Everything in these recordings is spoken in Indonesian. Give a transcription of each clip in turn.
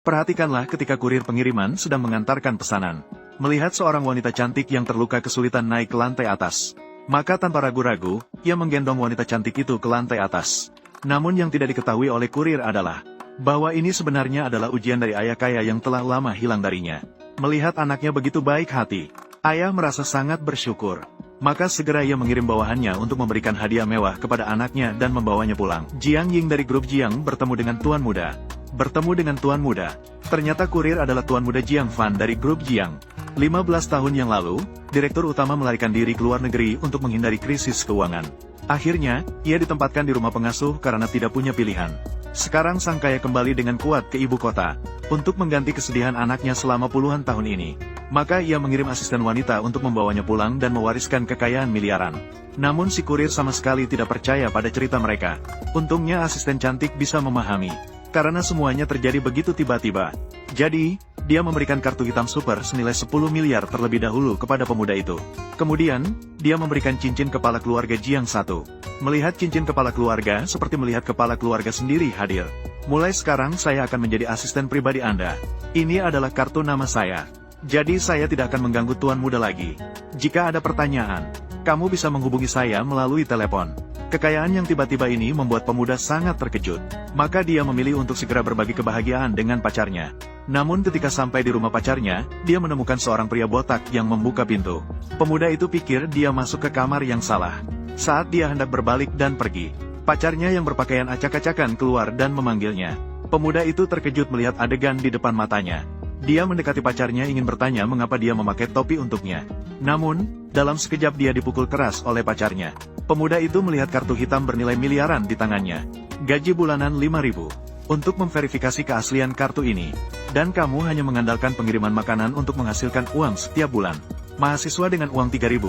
Perhatikanlah ketika kurir pengiriman sedang mengantarkan pesanan. Melihat seorang wanita cantik yang terluka kesulitan naik ke lantai atas. Maka tanpa ragu-ragu, ia menggendong wanita cantik itu ke lantai atas. Namun yang tidak diketahui oleh kurir adalah, bahwa ini sebenarnya adalah ujian dari ayah kaya yang telah lama hilang darinya. Melihat anaknya begitu baik hati, ayah merasa sangat bersyukur. Maka segera ia mengirim bawahannya untuk memberikan hadiah mewah kepada anaknya dan membawanya pulang. Jiang Ying dari grup Jiang bertemu dengan Tuan Muda. Ternyata kurir adalah Tuan Muda Jiang Fan dari grup Jiang. 15 tahun yang lalu, direktur utama melarikan diri ke luar negeri untuk menghindari krisis keuangan. Akhirnya, ia ditempatkan di rumah pengasuh karena tidak punya pilihan. Sekarang sang kaya kembali dengan kuat ke ibu kota, untuk mengganti kesedihan anaknya selama puluhan tahun ini. Maka ia mengirim asisten wanita untuk membawanya pulang dan mewariskan kekayaan miliaran. Namun si kurir sama sekali tidak percaya pada cerita mereka. Untungnya asisten cantik bisa memahami. Karena semuanya terjadi begitu tiba-tiba. Jadi, dia memberikan kartu hitam super senilai 10 miliar terlebih dahulu kepada pemuda itu. Kemudian, dia memberikan cincin kepala keluarga Jiang satu. Melihat cincin kepala keluarga seperti melihat kepala keluarga sendiri hadir. Mulai sekarang saya akan menjadi asisten pribadi Anda. Ini adalah kartu nama saya. Jadi saya tidak akan mengganggu Tuan Muda lagi. Jika ada pertanyaan, kamu bisa menghubungi saya melalui telepon. Kekayaan yang tiba-tiba ini membuat pemuda sangat terkejut. Maka dia memilih untuk segera berbagi kebahagiaan dengan pacarnya. Namun ketika sampai di rumah pacarnya, dia menemukan seorang pria botak yang membuka pintu. Pemuda itu pikir dia masuk ke kamar yang salah. Saat dia hendak berbalik dan pergi, pacarnya yang berpakaian acak-acakan keluar dan memanggilnya. Pemuda itu terkejut melihat adegan di depan matanya. Dia mendekati pacarnya ingin bertanya mengapa dia memakai topi untuknya. Namun, dalam sekejap dia dipukul keras oleh pacarnya. Pemuda itu melihat kartu hitam bernilai miliaran di tangannya. Gaji bulanan 5.000. Untuk memverifikasi keaslian kartu ini. Dan kamu hanya mengandalkan pengiriman makanan untuk menghasilkan uang setiap bulan. Mahasiswa dengan uang 3.000,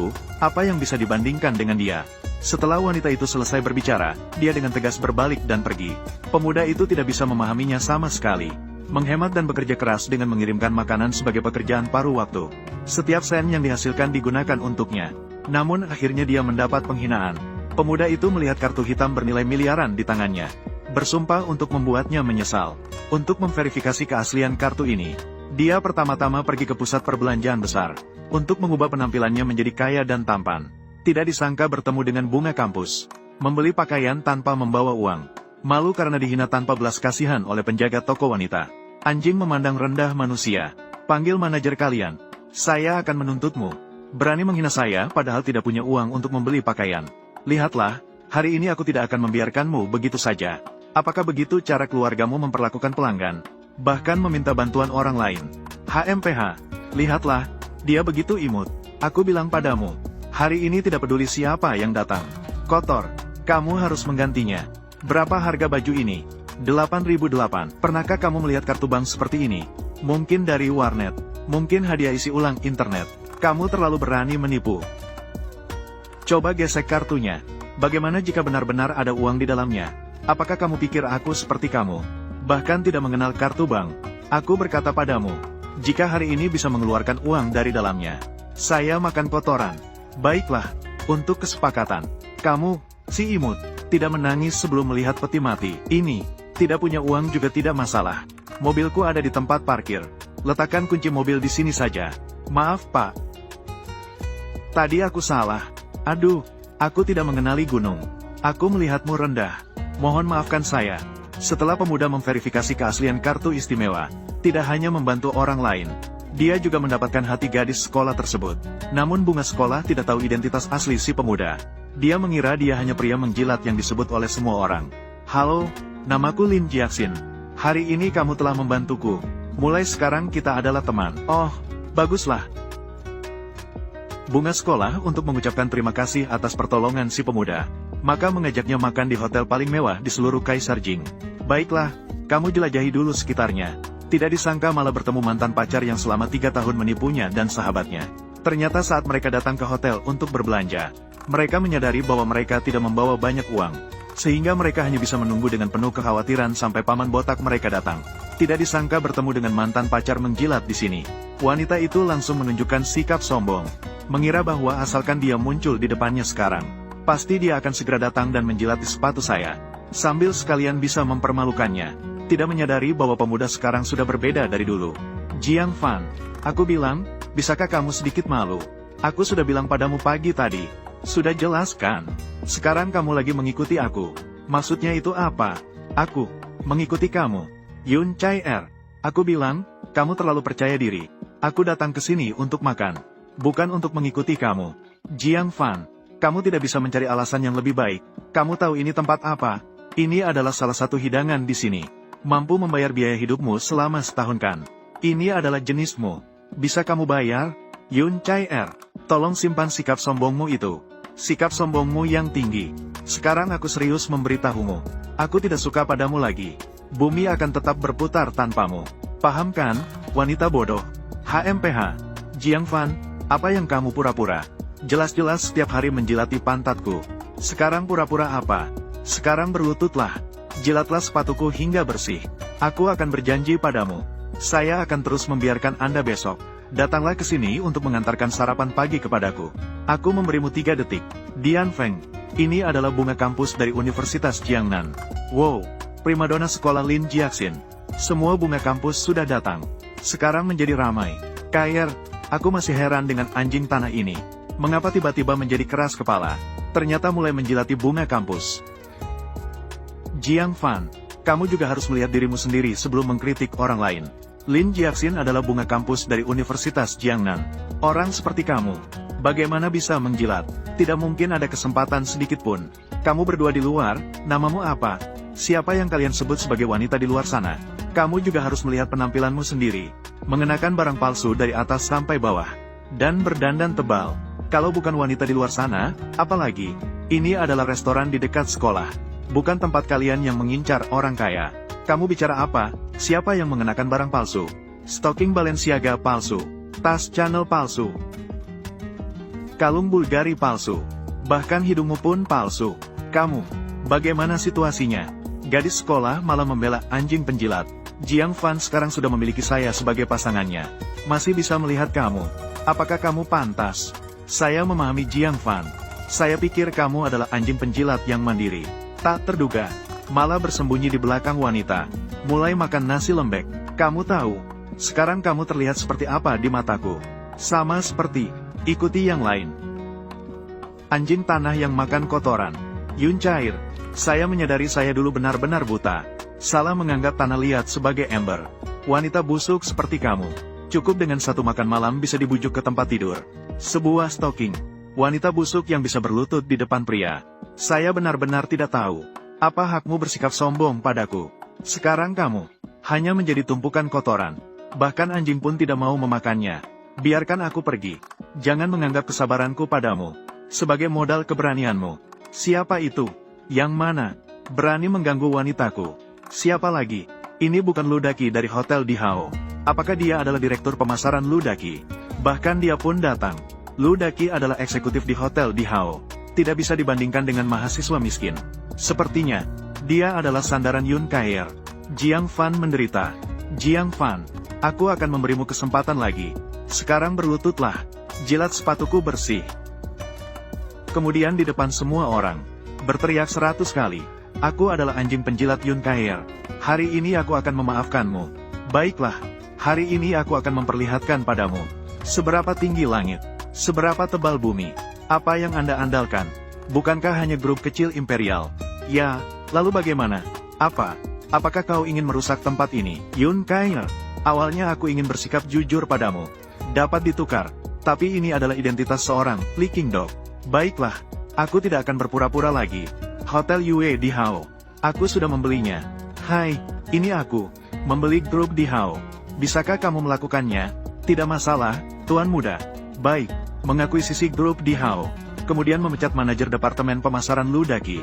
apa yang bisa dibandingkan dengan dia? Setelah wanita itu selesai berbicara, dia dengan tegas berbalik dan pergi. Pemuda itu tidak bisa memahaminya sama sekali. Menghemat dan bekerja keras dengan mengirimkan makanan sebagai pekerjaan paruh waktu. Setiap sen yang dihasilkan digunakan untuknya. Namun akhirnya dia mendapat penghinaan. Pemuda itu melihat kartu hitam bernilai miliaran di tangannya. Bersumpah untuk membuatnya menyesal. Untuk memverifikasi keaslian kartu ini, dia pertama-tama pergi ke pusat perbelanjaan besar. Untuk mengubah penampilannya menjadi kaya dan tampan. Tidak disangka bertemu dengan bunga kampus. Membeli pakaian tanpa membawa uang. Malu karena dihina tanpa belas kasihan oleh penjaga toko wanita. Anjing memandang rendah manusia. Panggil manajer kalian. Saya akan menuntutmu. Berani menghina saya padahal tidak punya uang untuk membeli pakaian. Lihatlah, hari ini aku tidak akan membiarkanmu begitu saja. Apakah begitu cara keluargamu memperlakukan pelanggan? Bahkan meminta bantuan orang lain. HMPH. Lihatlah, dia begitu imut. Aku bilang padamu, hari ini tidak peduli siapa yang datang. Kotor. Kamu harus menggantinya. Berapa harga baju ini? 8.008. Pernahkah kamu melihat kartu bank seperti ini? Mungkin dari warnet. Mungkin hadiah isi ulang internet. Kamu terlalu berani menipu. Coba gesek kartunya. Bagaimana jika benar-benar ada uang di dalamnya? Apakah kamu pikir aku seperti kamu? Bahkan tidak mengenal kartu bank. Aku berkata padamu, jika hari ini bisa mengeluarkan uang dari dalamnya, saya makan kotoran. Baiklah, untuk kesepakatan. Kamu, si imut, tidak menangis sebelum melihat peti mati. Ini, tidak punya uang juga tidak masalah. Mobilku ada di tempat parkir. Letakkan kunci mobil di sini saja. Maaf, Pak. Tadi aku salah. Aduh, aku tidak mengenali gunung. Aku melihatmu rendah. Mohon maafkan saya. Setelah pemuda memverifikasi keaslian kartu istimewa, tidak hanya membantu orang lain, dia juga mendapatkan hati gadis sekolah tersebut. Namun bunga sekolah tidak tahu identitas asli si pemuda. Dia mengira dia hanya pria menjilat yang disebut oleh semua orang. Halo, namaku Lin Jiaxin. Hari ini kamu telah membantuku. Mulai sekarang kita adalah teman. Oh, baguslah. Bunga sekolah untuk mengucapkan terima kasih atas pertolongan si pemuda. Maka mengajaknya makan di hotel paling mewah di seluruh Kaisar Jing. Baiklah, kamu jelajahi dulu sekitarnya. Tidak disangka malah bertemu mantan pacar yang selama 3 tahun menipunya dan sahabatnya. Ternyata saat mereka datang ke hotel untuk berbelanja, mereka menyadari bahwa mereka tidak membawa banyak uang. Sehingga mereka hanya bisa menunggu dengan penuh kekhawatiran sampai paman botak mereka datang. Tidak disangka bertemu dengan mantan pacar menjilat di sini. Wanita itu langsung menunjukkan sikap sombong. Mengira bahwa asalkan dia muncul di depannya sekarang, pasti dia akan segera datang dan menjilati sepatu saya. Sambil sekalian bisa mempermalukannya. tidak menyadari bahwa pemuda sekarang sudah berbeda dari dulu. Jiang Fan, aku bilang, bisakah kamu sedikit malu? Aku sudah bilang padamu pagi tadi. Sudah jelas kan? Sekarang kamu lagi mengikuti aku. Maksudnya itu apa? Aku mengikuti kamu. Yun Chai-er, aku bilang, kamu terlalu percaya diri. Aku datang ke sini untuk makan, bukan untuk mengikuti kamu. Jiang Fan, kamu tidak bisa mencari alasan yang lebih baik. Kamu tahu ini tempat apa? Ini adalah salah satu hidangan di sini. Mampu membayar biaya hidupmu selama setahun kan? Ini adalah jenismu. Bisa kamu bayar? Yun Chai-er, tolong simpan sikap sombongmu itu. Sikap sombongmu yang tinggi. Sekarang aku serius memberitahumu. Aku tidak suka padamu lagi. Bumi akan tetap berputar tanpamu. Paham kan, wanita bodoh? HMPH. Jiang Fan, apa yang kamu pura-pura? Jelas-jelas setiap hari menjilati pantatku. Sekarang pura-pura apa? Sekarang berlututlah. Jilatlah sepatuku hingga bersih. Aku akan berjanji padamu. Saya akan terus membiarkan Anda besok. Datanglah ke sini untuk mengantarkan sarapan pagi kepadaku. Aku memberimu 3 detik. Dian Feng, ini adalah bunga kampus dari Universitas Jiangnan. Wow, primadona sekolah Lin Jiaxin. Semua bunga kampus sudah datang. Sekarang menjadi ramai. Kayer, aku masih heran dengan anjing tanah ini. Mengapa tiba-tiba menjadi keras kepala? Ternyata mulai menjilati bunga kampus. Jiang Fan, kamu juga harus melihat dirimu sendiri sebelum mengkritik orang lain. Lin Jiaxin adalah bunga kampus dari Universitas Jiangnan. Orang seperti kamu, bagaimana bisa menjilat? Tidak mungkin ada kesempatan sedikit pun. Kamu berdua di luar, namamu apa? Siapa yang kalian sebut sebagai wanita di luar sana? Kamu juga harus melihat penampilanmu sendiri. Mengenakan barang palsu dari atas sampai bawah. Dan berdandan tebal. Kalau bukan wanita di luar sana, apalagi? Ini adalah restoran di dekat sekolah. Bukan tempat kalian yang mengincar orang kaya. Kamu bicara apa? Siapa yang mengenakan barang palsu? Stocking Balenciaga palsu. Tas Chanel palsu. Kalung Bulgari palsu. Bahkan hidungmu pun palsu. Kamu, bagaimana situasinya? Gadis sekolah malah membela anjing penjilat. Jiang Fan sekarang sudah memiliki saya sebagai pasangannya. Masih bisa melihat kamu. Apakah kamu pantas? Saya memahami Jiang Fan. Saya pikir kamu adalah anjing penjilat yang mandiri. Tak terduga, malah bersembunyi di belakang wanita. Mulai makan nasi lembek. Kamu tahu, sekarang kamu terlihat seperti apa di mataku. Sama seperti, ikuti yang lain. Anjing tanah yang makan kotoran. Yun Cair, saya menyadari saya dulu benar-benar buta. Salah menganggap tanah liat sebagai ember. Wanita busuk seperti kamu, cukup dengan satu makan malam bisa dibujuk ke tempat tidur. Sebuah stocking. Wanita busuk yang bisa berlutut di depan pria. Saya benar-benar tidak tahu. Apa hakmu bersikap sombong padaku? Sekarang kamu hanya menjadi tumpukan kotoran. Bahkan anjing pun tidak mau memakannya. Biarkan aku pergi. Jangan menganggap kesabaranku padamu sebagai modal keberanianmu. Siapa itu? Yang mana? Berani mengganggu wanitaku? Siapa lagi? Ini bukan Ludaki dari Hotel Dihao. Apakah dia adalah direktur pemasaran Ludaki? Bahkan dia pun datang. Ludaki adalah eksekutif di Hotel Dihao. Tidak bisa dibandingkan dengan mahasiswa miskin. Sepertinya, dia adalah sandaran Yun Cair. Jiang Fan menderita. Jiang Fan, aku akan memberimu kesempatan lagi. Sekarang berlututlah. Jilat sepatuku bersih. Kemudian di depan semua orang, berteriak 100 kali. Aku adalah anjing penjilat Yun Cair. Hari ini aku akan memaafkanmu. Baiklah, hari ini aku akan memperlihatkan padamu. Seberapa tinggi langit? Seberapa tebal bumi? Apa yang Anda andalkan? Bukankah hanya grup kecil imperial? Ya, lalu bagaimana? Apakah kau ingin merusak tempat ini? Yun Cair, awalnya aku ingin bersikap jujur padamu. Dapat ditukar, tapi ini adalah identitas seorang Leaking Dog. Baiklah, aku tidak akan berpura-pura lagi. Hotel Yue Dihao. Aku sudah membelinya. Hai, ini aku. Membeli grup Dihao. Bisakah kamu melakukannya? Tidak masalah, Tuan Muda. Baik, mengakuisisi grup Dihao. Kemudian memecat manajer departemen pemasaran Ludaki.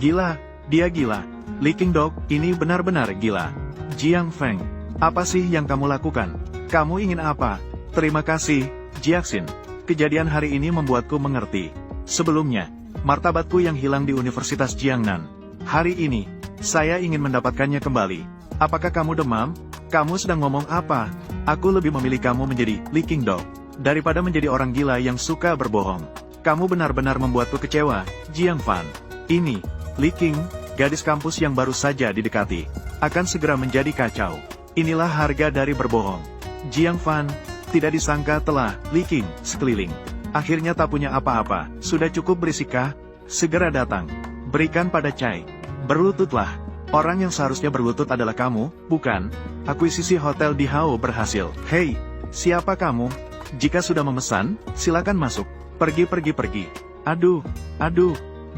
Gila, dia gila. Leaking Dog, ini benar-benar gila. Jiang Feng, apa sih yang kamu lakukan? Kamu ingin apa? Terima kasih, Jiaxin. Kejadian hari ini membuatku mengerti. Sebelumnya, martabatku yang hilang di Universitas Jiangnan. Hari ini, saya ingin mendapatkannya kembali. Apakah kamu demam? Kamu sedang ngomong apa? Aku lebih memilih kamu menjadi Leaking Dog daripada menjadi orang gila yang suka berbohong. Kamu benar-benar membuatku kecewa, Jiang Fan. Ini, Leaking, gadis kampus yang baru saja didekati, akan segera menjadi kacau. Inilah harga dari berbohong. Jiang Fan, tidak disangka telah leaking sekeliling. Akhirnya tak punya apa-apa, sudah cukup berisikah? Segera datang. Berikan pada Chai. Berlututlah. Orang yang seharusnya berlutut adalah kamu, bukan? Akuisisi hotel di Hao berhasil. Hei, siapa kamu? Jika sudah memesan, silakan masuk. Pergi. Aduh,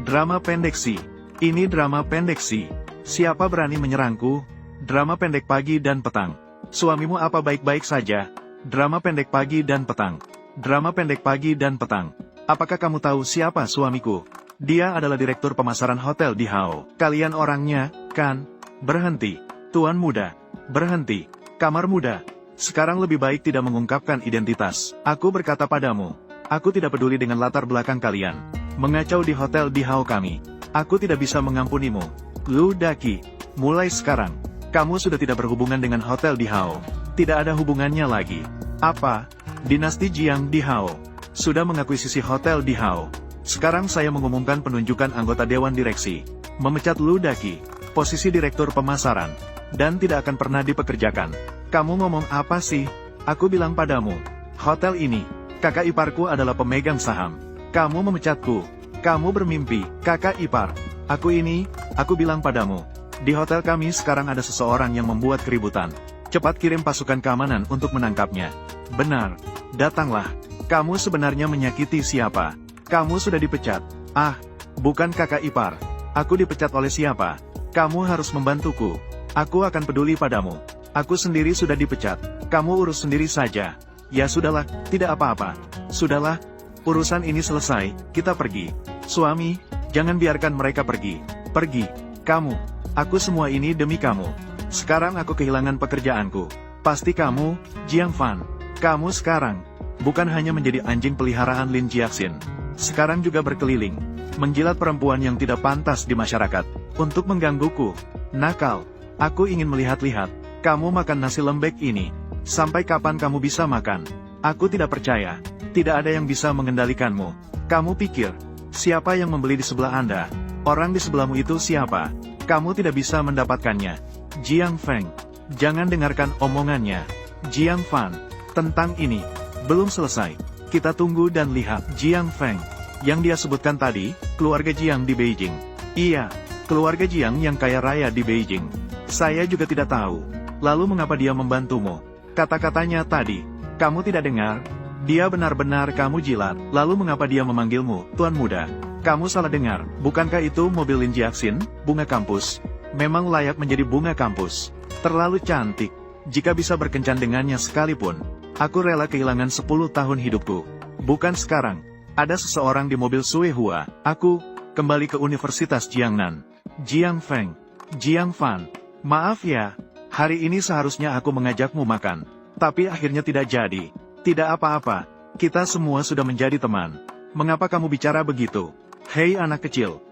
drama pendek sih. Ini drama pendek sih. Siapa berani menyerangku? Drama pendek pagi dan petang. Suamimu apa baik-baik saja? Drama pendek pagi dan petang. Drama pendek pagi dan petang. Apakah kamu tahu siapa suamiku? Dia adalah direktur pemasaran hotel di Hao. Kalian orangnya, kan? Berhenti. Tuan muda. Berhenti. Kamar muda. Sekarang lebih baik tidak mengungkapkan identitas. Aku berkata padamu. Aku tidak peduli dengan latar belakang kalian. Mengacau di hotel di Hao kami. Aku tidak bisa mengampunimu. Lu Daki. Mulai sekarang. Kamu sudah tidak berhubungan dengan hotel di Hao. Tidak ada hubungannya lagi. Apa? Dinasti Jiang di Hao. Sudah mengakuisisi hotel di Hao. Sekarang saya mengumumkan penunjukan anggota Dewan Direksi. Memecat Lu Daki, posisi Direktur Pemasaran. Dan tidak akan pernah dipekerjakan. Kamu ngomong apa sih? Aku bilang padamu. Hotel ini, kakak iparku adalah pemegang saham. Kamu memecatku. Kamu bermimpi, kakak ipar. Aku bilang padamu. Di hotel kami sekarang ada seseorang yang membuat keributan. Cepat kirim pasukan keamanan untuk menangkapnya. Benar. Datanglah. Kamu sebenarnya menyakiti siapa? Kamu sudah dipecat. Ah, bukan kakak ipar. Aku dipecat oleh siapa? Kamu harus membantuku. Aku akan peduli padamu. Aku sendiri sudah dipecat. Kamu urus sendiri saja. Ya sudahlah, tidak apa-apa. Sudahlah, urusan ini selesai, kita pergi. Suami, jangan biarkan mereka pergi. Pergi. Kamu. Aku semua ini demi kamu. Sekarang aku kehilangan pekerjaanku. Pasti kamu, Jiang Fan. Kamu sekarang, bukan hanya menjadi anjing peliharaan Lin Jiaxin. Sekarang juga berkeliling, menjilat perempuan yang tidak pantas di masyarakat, untuk menggangguku. Nakal, aku ingin melihat-lihat, kamu makan nasi lembek ini. Sampai kapan kamu bisa makan? Aku tidak percaya, tidak ada yang bisa mengendalikanmu. Kamu pikir, siapa yang membeli di sebelah Anda? Orang di sebelahmu itu siapa? Kamu tidak bisa mendapatkannya. Jiang Feng, jangan dengarkan omongannya. Jiang Fan, tentang ini, belum selesai. Kita tunggu dan lihat. Jiang Feng, yang dia sebutkan tadi, keluarga Jiang di Beijing. Iya, keluarga Jiang yang kaya raya di Beijing. Saya juga tidak tahu. Lalu mengapa dia membantumu? Kata-katanya tadi, kamu tidak dengar? Dia benar-benar kamu jilat. Lalu mengapa dia memanggilmu, Tuan Muda? Kamu salah dengar. Bukankah itu mobil Lin Jiaxin, bunga kampus? Memang layak menjadi bunga kampus. Terlalu cantik. Jika bisa berkencan dengannya sekalipun, aku rela kehilangan 10 tahun hidupku. Bukan sekarang. Ada seseorang di mobil Sui Hua. Aku kembali ke Universitas Jiangnan. Jiang Feng, Jiang Fan. Maaf ya, hari ini seharusnya aku mengajakmu makan. Tapi akhirnya tidak jadi. Tidak apa-apa, kita semua sudah menjadi teman. Mengapa kamu bicara begitu? Hei anak kecil.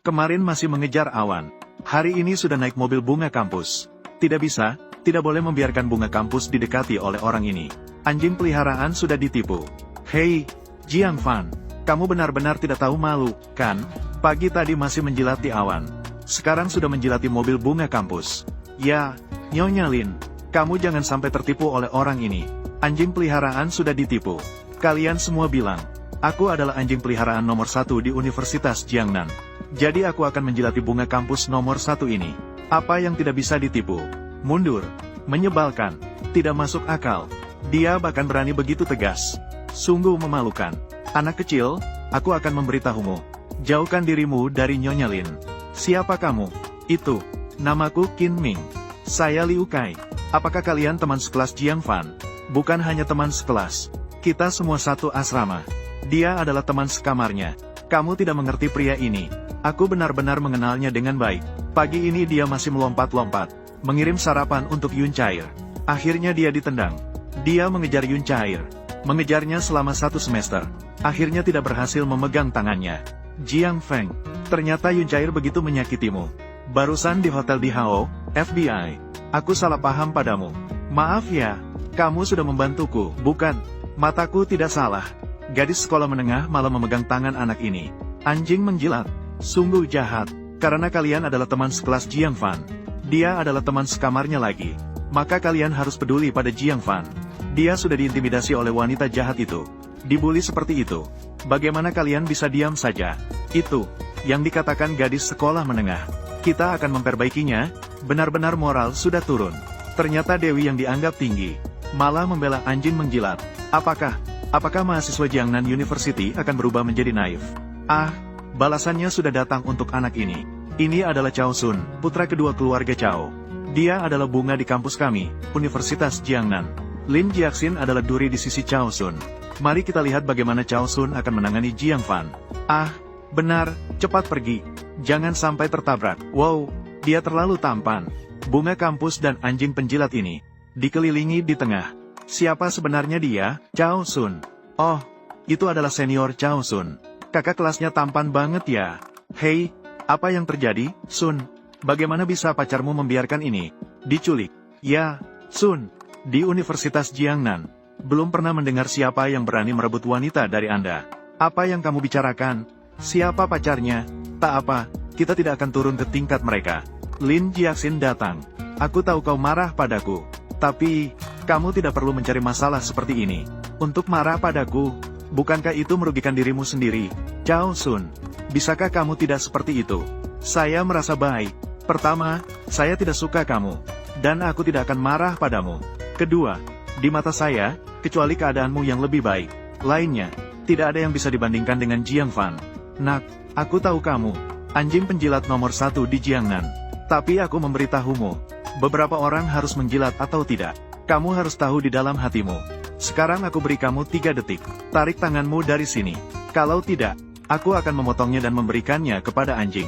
Kemarin masih mengejar awan. Hari ini sudah naik mobil bunga kampus. Tidak bisa, tidak boleh membiarkan bunga kampus didekati oleh orang ini. Anjing peliharaan sudah ditipu. Hei, Jiang Fan, kamu benar-benar tidak tahu malu, kan? Pagi tadi masih menjilati awan. Sekarang sudah menjilati mobil bunga kampus. Ya, Nyonya Lin, kamu jangan sampai tertipu oleh orang ini. Anjing peliharaan sudah ditipu. Kalian semua bilang, aku adalah anjing peliharaan nomor 1 di Universitas Jiangnan. Jadi aku akan menjilati bunga kampus nomor 1 ini. Apa yang tidak bisa ditipu? Mundur. Menyebalkan. Tidak masuk akal. Dia bahkan berani begitu tegas. Sungguh memalukan. Anak kecil, aku akan memberitahumu. Jauhkan dirimu dari Nyonya Lin. Siapa kamu? Itu. Namaku Qin Ming. Saya Liu Kai. Apakah kalian teman sekelas Jiang Fan? Bukan hanya teman sekelas. Kita semua satu asrama. Dia adalah teman sekamarnya. Kamu tidak mengerti pria ini. Aku benar-benar mengenalnya dengan baik. Pagi ini dia masih melompat-lompat, mengirim sarapan untuk Yun Cair. Akhirnya dia ditendang. Dia mengejar Yun Cair. Mengejarnya selama 1 semester. Akhirnya tidak berhasil memegang tangannya. Jiang Feng, ternyata Yun Cair begitu menyakitimu. Barusan di hotel di Hao, FBI. Aku salah paham padamu. Maaf ya, kamu sudah membantuku, bukan? Mataku tidak salah. Gadis sekolah menengah malah memegang tangan anak ini. Anjing menjilat. Sungguh jahat. Karena kalian adalah teman sekelas Jiang Fan. Dia adalah teman sekamarnya lagi. Maka kalian harus peduli pada Jiang Fan. Dia sudah diintimidasi oleh wanita jahat itu. Dibully seperti itu. Bagaimana kalian bisa diam saja? Itu yang dikatakan gadis sekolah menengah. Kita akan memperbaikinya. Benar-benar moral sudah turun. Ternyata Dewi yang dianggap tinggi malah membela anjing menjilat. Apakah mahasiswa Jiangnan University akan berubah menjadi naif? Ah, balasannya sudah datang untuk anak ini. Ini adalah Chao Sun, putra kedua keluarga Chao. Dia adalah bunga di kampus kami, Universitas Jiangnan. Lin Jiaxin adalah duri di sisi Chao Sun. Mari kita lihat bagaimana Chao Sun akan menangani Jiang Fan. Ah, benar, cepat pergi. Jangan sampai tertabrak. Wow, dia terlalu tampan. Bunga kampus dan anjing penjilat ini dikelilingi di tengah. Siapa sebenarnya dia? Chao Sun. Oh, itu adalah senior Chao Sun. Kakak kelasnya tampan banget ya. Hei, apa yang terjadi, Sun? Bagaimana bisa pacarmu membiarkan ini diculik? Ya, Sun, di Universitas Jiangnan. Belum pernah mendengar siapa yang berani merebut wanita dari Anda. Apa yang kamu bicarakan? Siapa pacarnya? Tak apa, kita tidak akan turun ke tingkat mereka. Lin Jiaxin datang. Aku tahu kau marah padaku. Tapi, kamu tidak perlu mencari masalah seperti ini. Untuk marah padaku, bukankah itu merugikan dirimu sendiri? Chao Sun, bisakah kamu tidak seperti itu? Saya merasa baik. Pertama, saya tidak suka kamu. Dan aku tidak akan marah padamu. Kedua, di mata saya, kecuali keadaanmu yang lebih baik lainnya, tidak ada yang bisa dibandingkan dengan Jiang Fan. Nak, aku tahu kamu anjing penjilat nomor 1 di Jiangnan. Tapi aku memberitahumu, beberapa orang harus menjilat atau tidak. Kamu harus tahu di dalam hatimu. Sekarang aku beri kamu 3 detik. Tarik tanganmu dari sini. Kalau tidak, aku akan memotongnya dan memberikannya kepada anjing.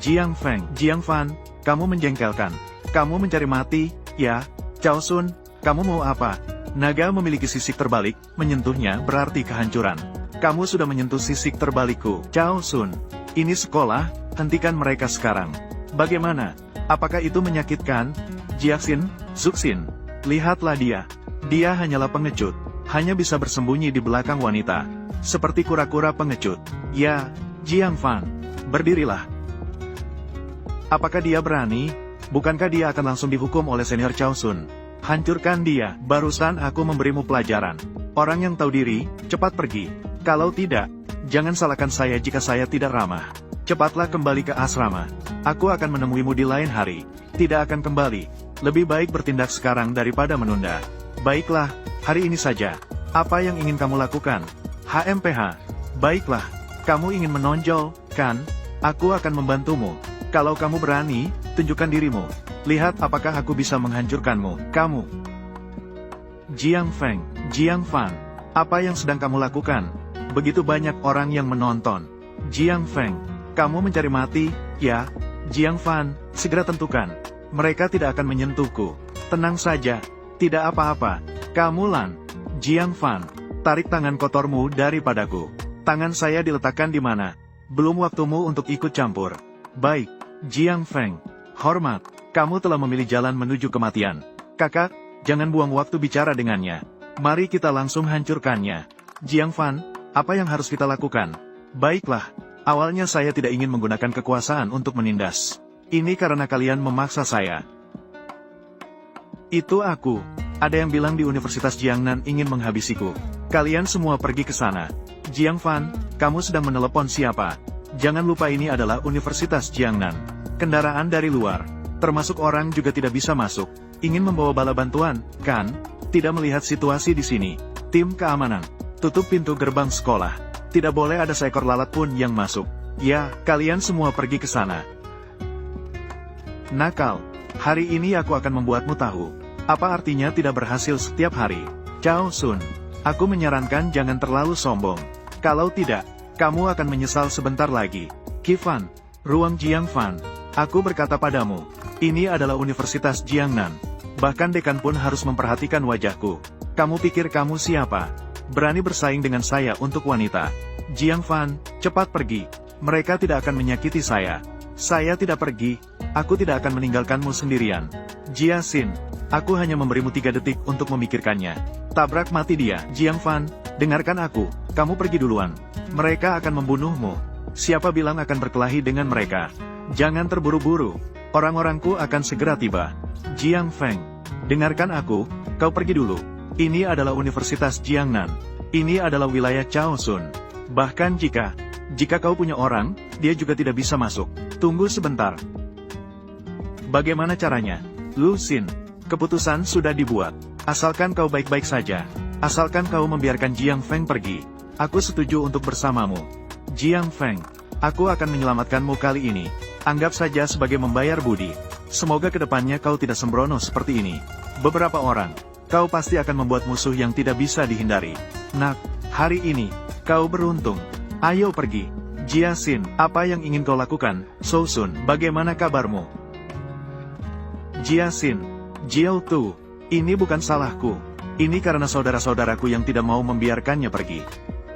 Jiang Fan, kamu menjengkelkan. Kamu mencari mati, ya? Chao Sun, kamu mau apa? Naga memiliki sisik terbalik, menyentuhnya berarti kehancuran. Kamu sudah menyentuh sisik terbalikku. Chao Sun, ini sekolah, hentikan mereka sekarang. Bagaimana? Apakah itu menyakitkan? Jiaxin, Zuxin, lihatlah dia. Dia hanyalah pengecut. Hanya bisa bersembunyi di belakang wanita. Seperti kura-kura pengecut. Ya, Jiang Fan, berdirilah. Apakah dia berani? Bukankah dia akan langsung dihukum oleh senior Chao Sun? Hancurkan dia. Barusan aku memberimu pelajaran. Orang yang tahu diri, cepat pergi. Kalau tidak, jangan salahkan saya jika saya tidak ramah. Cepatlah kembali ke asrama. Aku akan menemuimu di lain hari. Tidak akan kembali. Lebih baik bertindak sekarang daripada menunda. Baiklah, hari ini saja. Apa yang ingin kamu lakukan? HMPH. Baiklah. Kamu ingin menonjol, kan? Aku akan membantumu. Kalau kamu berani, tunjukkan dirimu. Lihat apakah aku bisa menghancurkanmu. Kamu. Jiang Fan. Apa yang sedang kamu lakukan? Begitu banyak orang yang menonton. Jiang Feng. Kamu mencari mati, ya? Jiang Fan, segera tentukan. Mereka tidak akan menyentuhku. Tenang saja. Tidak apa-apa. Kamu Lan. Jiang Fan, tarik tangan kotormu daripadaku. Tangan saya diletakkan di mana? Belum waktumu untuk ikut campur. Baik, Jiang Feng. Hormat. Kamu telah memilih jalan menuju kematian. Kakak, jangan buang waktu bicara dengannya. Mari kita langsung hancurkannya. Jiang Fan, apa yang harus kita lakukan? Baiklah. Awalnya saya tidak ingin menggunakan kekuasaan untuk menindas. Ini karena kalian memaksa saya. Itu aku. Ada yang bilang di Universitas Jiangnan ingin menghabisiku. Kalian semua pergi ke sana. Jiang Fan, kamu sedang menelepon siapa? Jangan lupa ini adalah Universitas Jiangnan. Kendaraan dari luar, termasuk orang juga tidak bisa masuk. Ingin membawa bala bantuan, kan? Tidak melihat situasi di sini. Tim keamanan, tutup pintu gerbang sekolah. Tidak boleh ada seekor lalat pun yang masuk. Ya, kalian semua pergi ke sana. Nakal, hari ini aku akan membuatmu tahu. Apa artinya tidak berhasil setiap hari? Chao Sun, aku menyarankan jangan terlalu sombong. Kalau tidak, kamu akan menyesal sebentar lagi. Kifan, ruang Jiang Fan, aku berkata padamu, ini adalah Universitas Jiangnan. Bahkan dekan pun harus memperhatikan wajahku. Kamu pikir kamu siapa? Berani bersaing dengan saya untuk wanita. Jiang Fan, cepat pergi. Mereka tidak akan menyakiti saya. Saya tidak pergi. Aku tidak akan meninggalkanmu sendirian. Jiaxin, aku hanya memberimu 3 detik untuk memikirkannya. Tabrak mati dia. Jiang Fan, dengarkan aku. Kamu pergi duluan. Mereka akan membunuhmu. Siapa bilang akan berkelahi dengan mereka? Jangan terburu-buru. Orang-orangku akan segera tiba. Jiang Feng, dengarkan aku, kau pergi dulu. Ini adalah Universitas Jiangnan. Ini adalah wilayah Chaosun. Bahkan jika kau punya orang, dia juga tidak bisa masuk. Tunggu sebentar. Bagaimana caranya? Lu Xin, keputusan sudah dibuat. Asalkan kau baik-baik saja. Asalkan kau membiarkan Jiang Feng pergi. Aku setuju untuk bersamamu. Jiang Feng, aku akan menyelamatkanmu kali ini. Anggap saja sebagai membayar budi. Semoga kedepannya kau tidak sembrono seperti ini. Beberapa orang, kau pasti akan membuat musuh yang tidak bisa dihindari. Nak, hari ini, kau beruntung. Ayo pergi. Jia Xin, apa yang ingin kau lakukan? So Sun, bagaimana kabarmu? Jia Xin, Jiao Tu, ini bukan salahku. Ini karena saudara-saudaraku yang tidak mau membiarkannya pergi.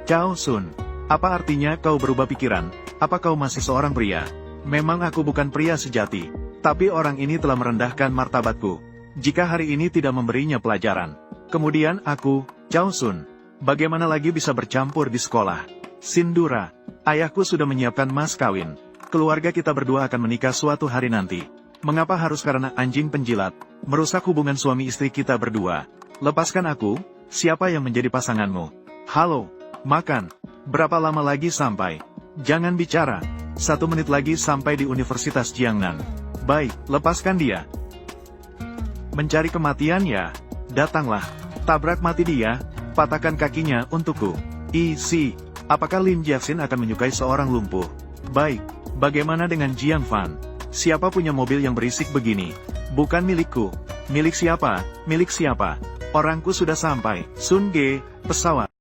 Cao Sun, apa artinya kau berubah pikiran? Apa kau masih seorang pria? Memang aku bukan pria sejati, tapi orang ini telah merendahkan martabatku. Jika hari ini tidak memberinya pelajaran, kemudian aku, Cao Sun, bagaimana lagi bisa bercampur di sekolah? Sindura, ayahku sudah menyiapkan mas kawin. Keluarga kita berdua akan menikah suatu hari nanti. Mengapa harus karena anjing penjilat merusak hubungan suami istri kita berdua? Lepaskan aku, siapa yang menjadi pasanganmu? Halo, makan. Berapa lama lagi sampai? Jangan bicara. 1 menit lagi sampai di Universitas Jiangnan. Baik, lepaskan dia. Mencari kematian ya? Datanglah. Tabrak mati dia, patahkan kakinya untukku. Isi, apakah Lin Jiaxin akan menyukai seorang lumpuh? Baik, bagaimana dengan Jiang Fan? Siapa punya mobil yang berisik begini? Bukan milikku. Milik siapa? Milik siapa? Orangku sudah sampai. Sun Ge, pesawat.